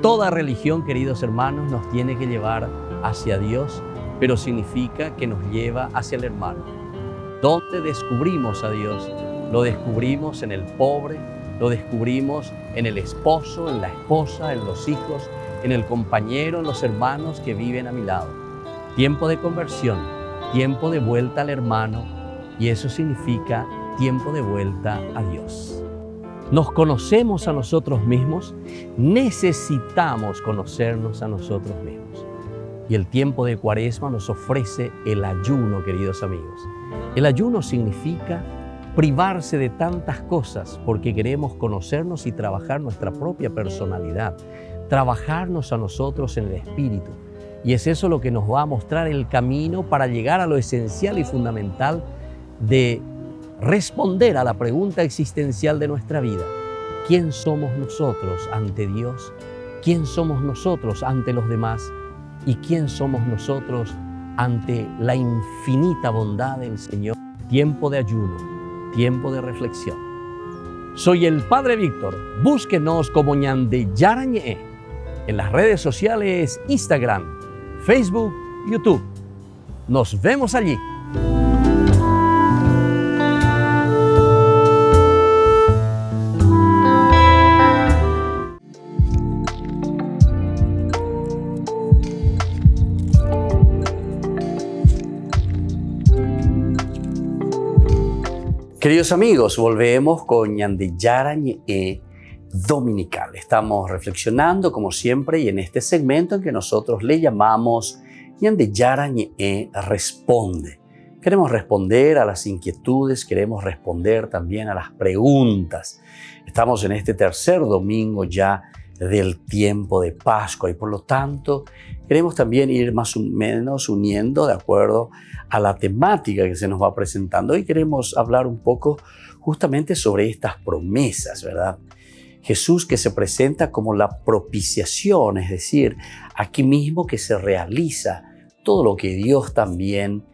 Toda religión, queridos hermanos, nos tiene que llevar hacia Dios, pero significa que nos lleva hacia el hermano. ¿Dónde descubrimos a Dios? Lo descubrimos en el pobre, lo descubrimos en el esposo, en la esposa, en los hijos, en el compañero, en los hermanos que viven a mi lado. Tiempo de conversión, tiempo de vuelta al hermano, y eso significa tiempo de vuelta a Dios. Nos conocemos a nosotros mismos, necesitamos conocernos a nosotros mismos. Y el tiempo de Cuaresma nos ofrece el ayuno, queridos amigos. El ayuno significa privarse de tantas cosas porque queremos conocernos y trabajar nuestra propia personalidad, trabajarnos a nosotros en el espíritu. Y es eso lo que nos va a mostrar el camino para llegar a lo esencial y fundamental de responder a la pregunta existencial de nuestra vida. ¿Quién somos nosotros ante Dios? ¿Quién somos nosotros ante los demás? ¿Y quién somos nosotros ante la infinita bondad del Señor? Tiempo de ayuno, tiempo de reflexión. Soy el Padre Víctor. Búsquenos como Ñande Yarañé en las redes sociales Instagram, Facebook, YouTube. Nos vemos allí. Queridos amigos, volvemos con Ñande Yarañé Dominical. Estamos reflexionando como siempre y en este segmento en que nosotros le llamamos Ñande Yarañé Responde. Queremos responder a las inquietudes, queremos responder también a las preguntas. Estamos en este tercer domingo ya del tiempo de Pascua y por lo tanto queremos también ir más o menos uniendo de acuerdo a la temática que se nos va presentando. Hoy queremos hablar un poco justamente sobre estas promesas, ¿verdad? Jesús que se presenta como la propiciación, es decir, aquí mismo que se realiza todo lo que Dios también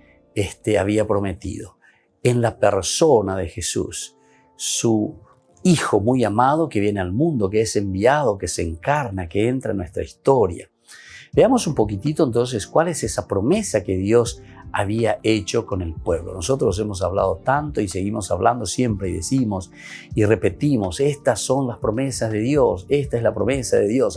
había prometido en la persona de Jesús, su Hijo muy amado que viene al mundo, que es enviado, que se encarna, que entra en nuestra historia. Veamos un poquitito entonces cuál es esa promesa que Dios había hecho con el pueblo. Nosotros hemos hablado tanto y seguimos hablando siempre y decimos y repetimos, estas son las promesas de Dios, esta es la promesa de Dios.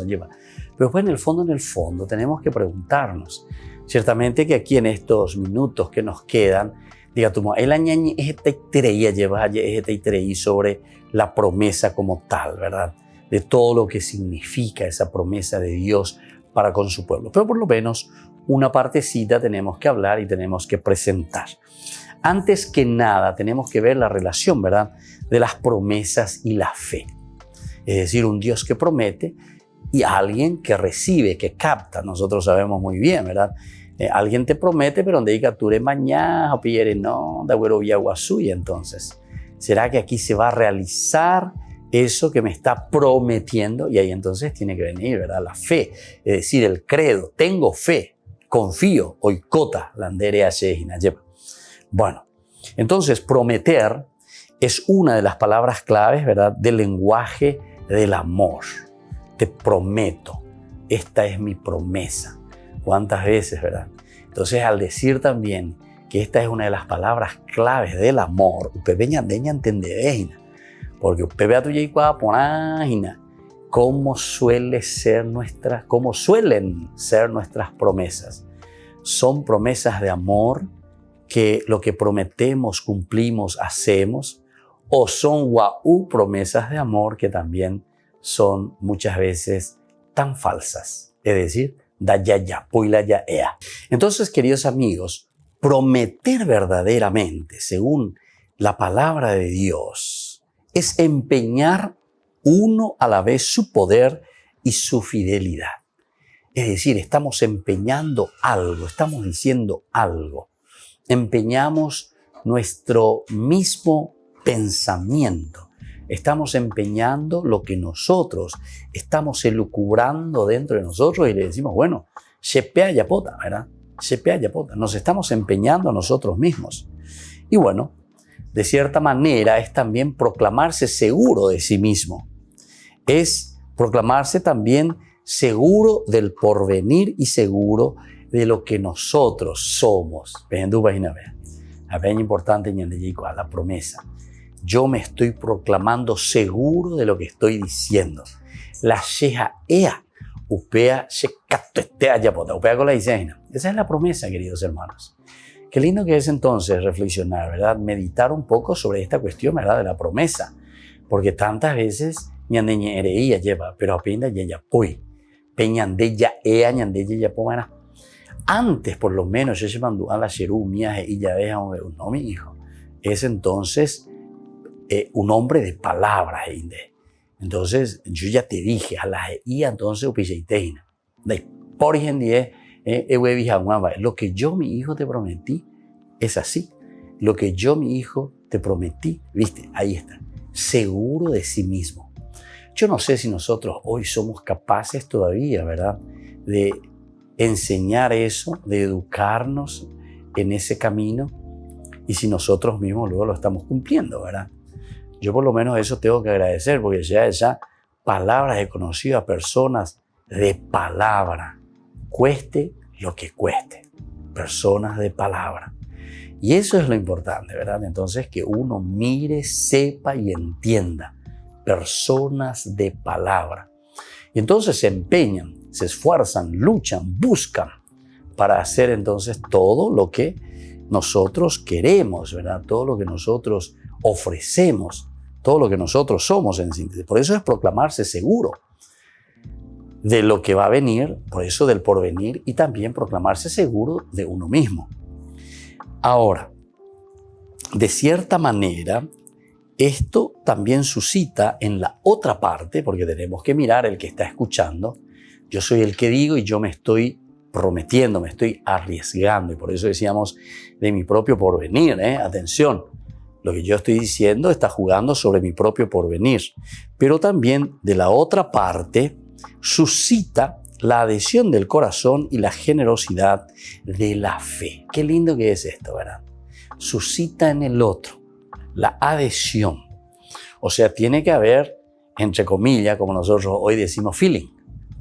Pero pues en el fondo, tenemos que preguntarnos. Ciertamente que aquí en estos minutos que nos quedan, diga tú, el añañi es esta itreía, lleva esta itreí sobre la promesa como tal, ¿verdad? De todo lo que significa esa promesa de Dios para con su pueblo. Pero por lo menos una partecita tenemos que hablar y tenemos que presentar. Antes que nada, tenemos que ver la relación, ¿verdad?, de las promesas y la fe. Es decir, un Dios que promete y alguien que recibe, que capta. Nosotros sabemos muy bien, ¿verdad? Alguien te promete, pero donde diga tú eres mañana o pillere no, de agüero villaguazú. Y entonces, ¿será que aquí se va a realizar eso que me está prometiendo? Y ahí entonces tiene que venir, ¿verdad?, la fe. Es decir, el credo. Tengo fe, confío, oikota, landere ashehina. Bueno, entonces prometer es una de las palabras claves, ¿verdad?, del lenguaje del amor. Te prometo, esta es mi promesa. ¿Cuántas veces, verdad? Entonces, al decir también que esta es una de las palabras claves del amor, porque cómo suelen ser nuestras promesas. Son promesas de amor que lo que prometemos, cumplimos, hacemos, o son promesas de amor que también son muchas veces tan falsas, es decir, Entonces, queridos amigos, prometer verdaderamente, según la palabra de Dios, es empeñar uno a la vez su poder y su fidelidad. Es decir, estamos empeñando algo, estamos diciendo algo. Empeñamos nuestro mismo pensamiento. Estamos empeñando lo que nosotros estamos elucubrando dentro de nosotros y le decimos, bueno, shepea yapota, ¿verdad? Shepea yapota. Nos estamos empeñando a nosotros mismos. Y bueno, de cierta manera es también proclamarse seguro de sí mismo. Es proclamarse también seguro del porvenir y seguro de lo que nosotros somos. Es importante la promesa. Yo me estoy proclamando seguro de lo que estoy diciendo. La sheja ea, upea shekato yapota, upea con la diseña. Esa es la promesa, queridos hermanos. Qué lindo que es entonces reflexionar, ¿verdad? Meditar un poco sobre esta cuestión, ¿verdad?, de la promesa. Porque tantas veces ñandeñe ereía lleva, pero apenas ya poi. Peñande ya ea, ñande ya pomana. Antes, por lo menos, yo se mandó a la Sherú, mía, y ya deja no, mi hijo. Es entonces un hombre de palabras. Entonces, yo ya te dije, a la y entonces, por ejemplo, lo que yo, mi hijo, te prometí es así. Lo que yo, mi hijo, te prometí, ¿viste? Ahí está. Seguro de sí mismo. Yo no sé si nosotros hoy somos capaces todavía, ¿verdad?, de enseñar eso, de educarnos en ese camino, y si nosotros mismos luego lo estamos cumpliendo, ¿verdad? Yo por lo menos eso tengo que agradecer, porque ya palabras he conocido a personas de palabra, cueste lo que cueste, personas de palabra. Y eso es lo importante, ¿verdad? Entonces, que uno mire, sepa y entienda, personas de palabra. Y entonces se empeñan, se esfuerzan, luchan, buscan para hacer entonces todo lo que nosotros queremos, ¿verdad? Todo lo que nosotros ofrecemos, todo lo que nosotros somos en síntesis. Por eso es proclamarse seguro de lo que va a venir, por eso del porvenir, y también proclamarse seguro de uno mismo. Ahora, de cierta manera, esto también suscita en la otra parte, porque tenemos que mirar el que está escuchando. Yo soy el que digo y yo me estoy prometiendo, me estoy arriesgando, y por eso decíamos de mi propio porvenir. Atención, lo que yo estoy diciendo está jugando sobre mi propio porvenir, pero también de la otra parte suscita la adhesión del corazón y la generosidad de la fe. Qué lindo que es esto, ¿verdad? Suscita en el otro la adhesión. O sea, tiene que haber, entre comillas, como nosotros hoy decimos, feeling.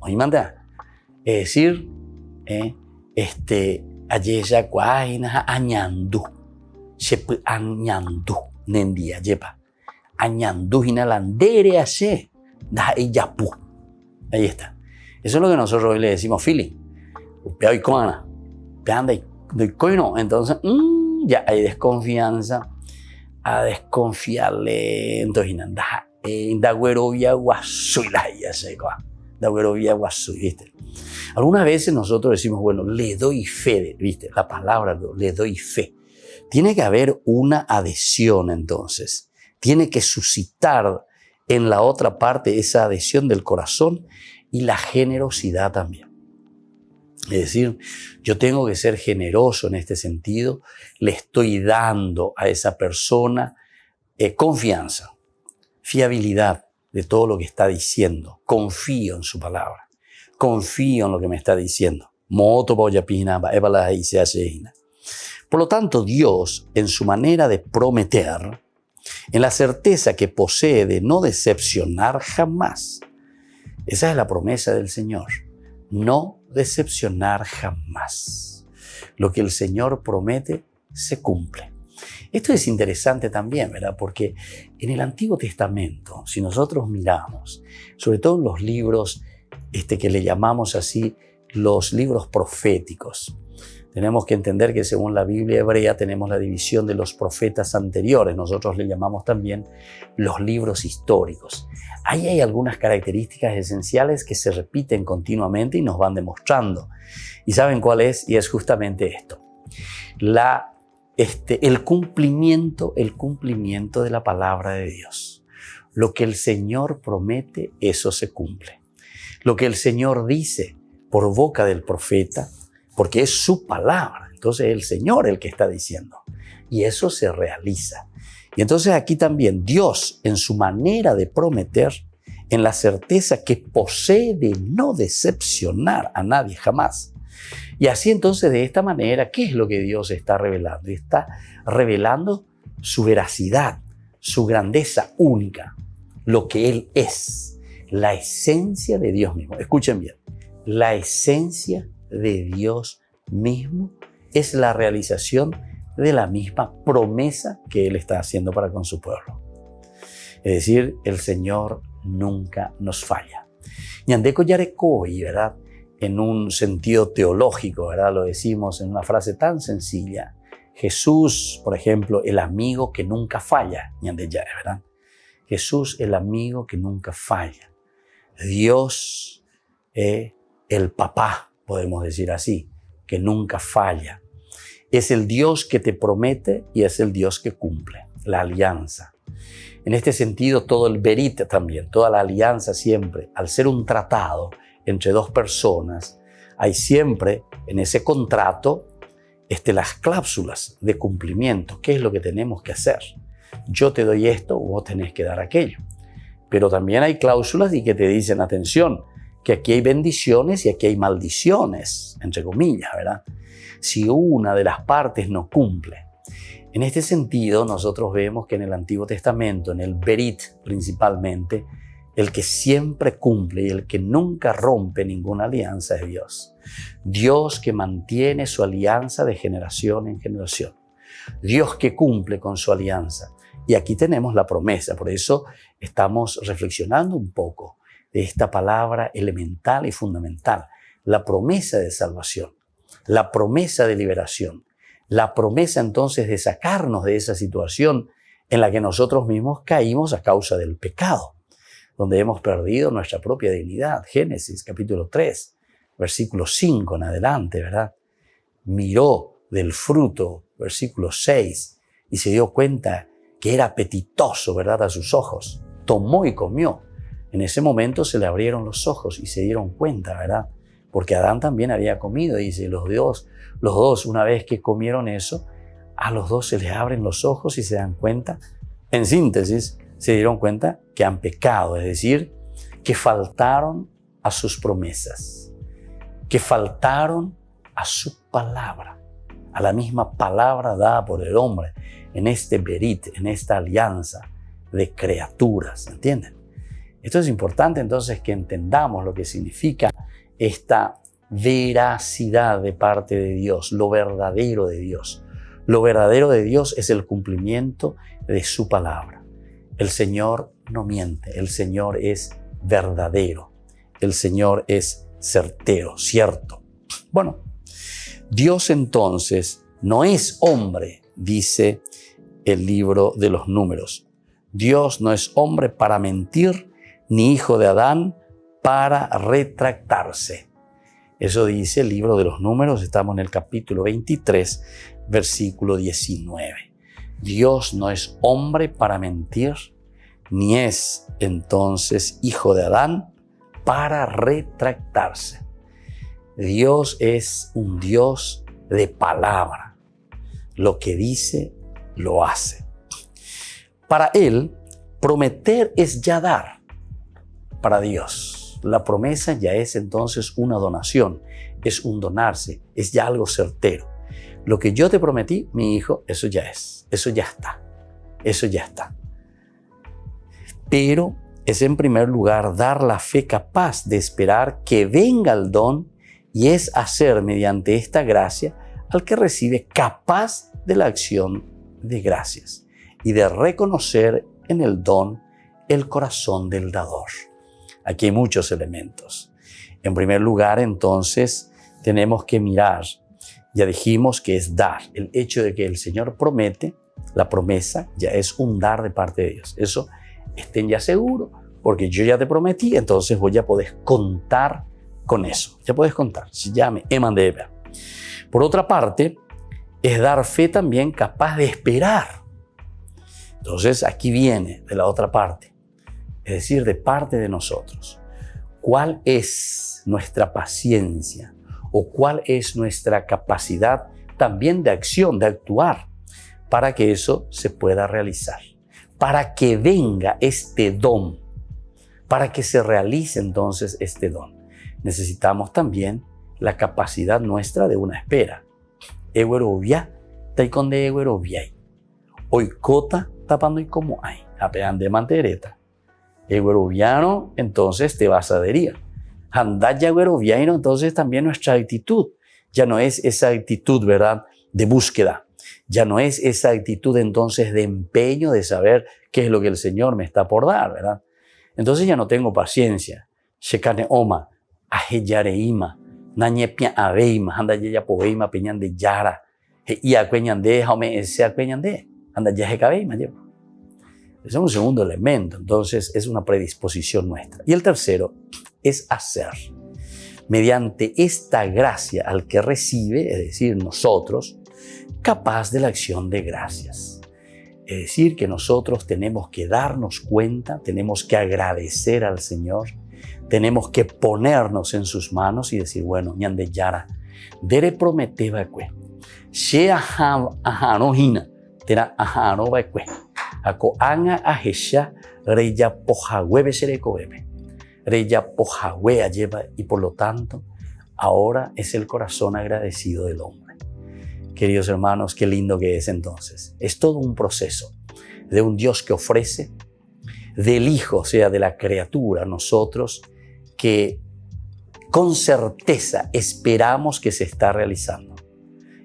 ¿Oí manda? Es decir, ayeya cuaina añandú. Shepu añandú. Nendia, yepa. Añandú hinalandere ashe. Da eyapu. Ahí está. Eso es lo que nosotros hoy le decimos feeling. Entonces, ya hay desconfianza, a desconfiarle. Entonces, ¿viste? Algunas veces nosotros decimos, bueno, le doy fe, ¿viste? La palabra, le doy fe. Tiene que haber una adhesión entonces. Tiene que suscitar en la otra parte esa adhesión del corazón y la generosidad también. Es decir, yo tengo que ser generoso en este sentido. Le estoy dando a esa persona confianza, fiabilidad de todo lo que está diciendo. Confío en su palabra. Confío en lo que me está diciendo. Por lo tanto, Dios, en su manera de prometer, en la certeza que posee de no decepcionar jamás. Esa es la promesa del Señor. No decepcionar jamás. Lo que el Señor promete se cumple. Esto es interesante también, ¿verdad? Porque en el Antiguo Testamento, si nosotros miramos, sobre todo en los libros que le llamamos así, los libros proféticos, tenemos que entender que según la Biblia hebrea tenemos la división de los profetas anteriores. Nosotros le llamamos también los libros históricos. Ahí hay algunas características esenciales que se repiten continuamente y nos van demostrando. ¿Y saben cuál es? Y es justamente esto. El cumplimiento de la palabra de Dios. Lo que el Señor promete, eso se cumple. Lo que el Señor dice por boca del profeta, porque es su palabra. Entonces es el Señor el que está diciendo. Y eso se realiza. Y entonces aquí también Dios, en su manera de prometer, en la certeza que posee de no decepcionar a nadie jamás. Y así entonces de esta manera, ¿qué es lo que Dios está revelando? Está revelando su veracidad, su grandeza única, lo que Él es, la esencia de Dios mismo. Escuchen bien, la esencia de Dios mismo es la realización de la misma promesa que Él está haciendo para con su pueblo. Es decir, el Señor nunca nos falla. Ñandeko yarekoi, ¿verdad? En un sentido teológico, ¿verdad? Lo decimos en una frase tan sencilla. Jesús, por ejemplo, el amigo que nunca falla, ñandeyare, ¿verdad? Jesús, el amigo que nunca falla. Dios, el papá, podemos decir así, que nunca falla. Es el Dios que te promete y es el Dios que cumple, la alianza. En este sentido, todo el berit también, toda la alianza siempre, al ser un tratado entre dos personas, hay siempre en ese contrato las cláusulas de cumplimiento. ¿Qué es lo que tenemos que hacer? Yo te doy esto, vos tenés que dar aquello. Pero también hay cláusulas y que te dicen, atención, que aquí hay bendiciones y aquí hay maldiciones, entre comillas, ¿verdad? Si una de las partes no cumple. En este sentido, nosotros vemos que en el Antiguo Testamento, en el Berit principalmente, el que siempre cumple y el que nunca rompe ninguna alianza es Dios. Dios que mantiene su alianza de generación en generación. Dios que cumple con su alianza. Y aquí tenemos la promesa, por eso estamos reflexionando un poco de esta palabra elemental y fundamental, la promesa de salvación, la promesa de liberación, la promesa entonces de sacarnos de esa situación en la que nosotros mismos caímos a causa del pecado, donde hemos perdido nuestra propia dignidad. Génesis capítulo 3, versículo 5 en adelante, ¿verdad? Miró del fruto, versículo 6, y se dio cuenta que era apetitoso, ¿verdad?, a sus ojos. Tomó y comió. En ese momento se le abrieron los ojos y se dieron cuenta, ¿verdad? Porque Adán también había comido, dice, los dos, una vez que comieron eso, a los dos se les abren los ojos y se dan cuenta, en síntesis, se dieron cuenta que han pecado, es decir, que faltaron a sus promesas, que faltaron a su palabra, a la misma palabra dada por el hombre en este berit, en esta alianza de criaturas, ¿entienden? Esto es importante entonces que entendamos lo que significa esta veracidad de parte de Dios, lo verdadero de Dios. Lo verdadero de Dios es el cumplimiento de su palabra. El Señor no miente, el Señor es verdadero, el Señor es certero, cierto. Bueno, Dios entonces no es hombre, dice el libro de los Números. Dios no es hombre para mentir, ni hijo de Adán para retractarse. Eso dice el libro de los Números, estamos en el capítulo 23, versículo 19. Dios no es hombre para mentir, ni es entonces hijo de Adán para retractarse. Dios es un Dios de palabra. Lo que dice, lo hace. Para Él, prometer es ya dar. Para Dios, la promesa ya es entonces una donación, es un donarse, es ya algo certero. Lo que yo te prometí, mi hijo, eso ya es, eso ya está, eso ya está. Pero es en primer lugar dar la fe capaz de esperar que venga el don y es hacer mediante esta gracia al que recibe capaz de la acción de gracias y de reconocer en el don el corazón del dador. Aquí hay muchos elementos. En primer lugar, entonces, tenemos que mirar, ya dijimos que es dar. El hecho de que el Señor promete, la promesa ya es un dar de parte de Dios. Eso estén ya seguros, porque yo ya te prometí, entonces vos ya podés contar con eso. Ya podés contar. Se llame Eman de Eber. Por otra parte, es dar fe también capaz de esperar. Entonces, aquí viene de la otra parte. Es decir, de parte de nosotros. ¿Cuál es nuestra paciencia o cuál es nuestra capacidad también de acción, de actuar, para que eso se pueda realizar? Para que venga este don, para que se realice entonces este don. Necesitamos también la capacidad nuestra de una espera. Eguerovia, taikonde egueroviai. Oikota, tapando y como hay. Apean de mantereta. Egueroviano, entonces te vas a adherir. Handaya egueroviano, entonces también nuestra actitud. Ya no es esa actitud, ¿verdad?, de búsqueda. Ya no es esa actitud entonces de empeño de saber qué es lo que el Señor me está por dar, ¿verdad? Entonces ya no tengo paciencia. Shekane oma, aheyareima, nañepia abeima, handaya poeima, peñan de yara, y acueñan de, jaume ese acueñan de, handaya hecabeima, llevo. Ese es un segundo elemento, entonces es una predisposición nuestra. Y el tercero es hacer. Mediante esta gracia al que recibe, es decir, nosotros, capaz de la acción de gracias. Es decir, que nosotros tenemos que darnos cuenta, tenemos que agradecer al Señor, tenemos que ponernos en sus manos y decir, bueno, ñande yara, dere prometeba ekwe, she ajano hina, tera ajano ba ekwe. Ako anga ajesha reya pojagüe besereko bebe. Reya pojagüe lleva y por lo tanto ahora es el corazón agradecido del hombre. Queridos hermanos, qué lindo que es entonces. Es todo un proceso de un Dios que ofrece, del Hijo, o sea, de la criatura, nosotros que con certeza esperamos que se está realizando.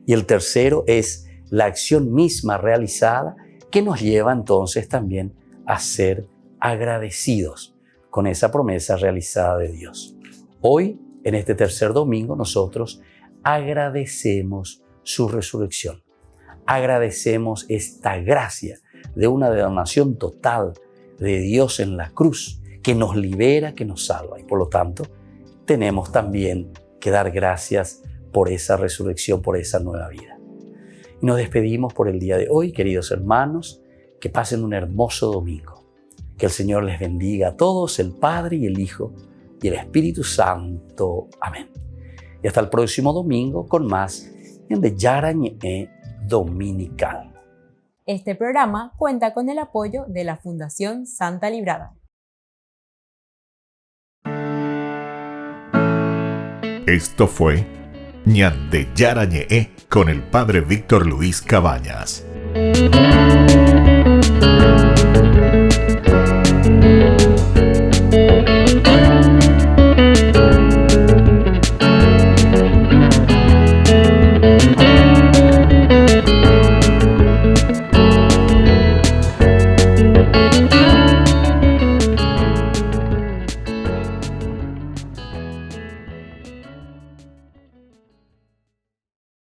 Y el tercero es la acción misma realizada que nos lleva entonces también a ser agradecidos con esa promesa realizada de Dios. Hoy, en este tercer domingo, nosotros agradecemos su resurrección. Agradecemos esta gracia de una donación total de Dios en la cruz que nos libera, que nos salva. Y por lo tanto, tenemos también que dar gracias por esa resurrección, por esa nueva vida. Y nos despedimos por el día de hoy, queridos hermanos, que pasen un hermoso domingo. Que el Señor les bendiga a todos, el Padre y el Hijo y el Espíritu Santo. Amén. Y hasta el próximo domingo con más de Yarañe Dominical. Este programa cuenta con el apoyo de la Fundación Santa Librada. Esto fue Ñande Yarañe con el Padre Víctor Luis Cabañas.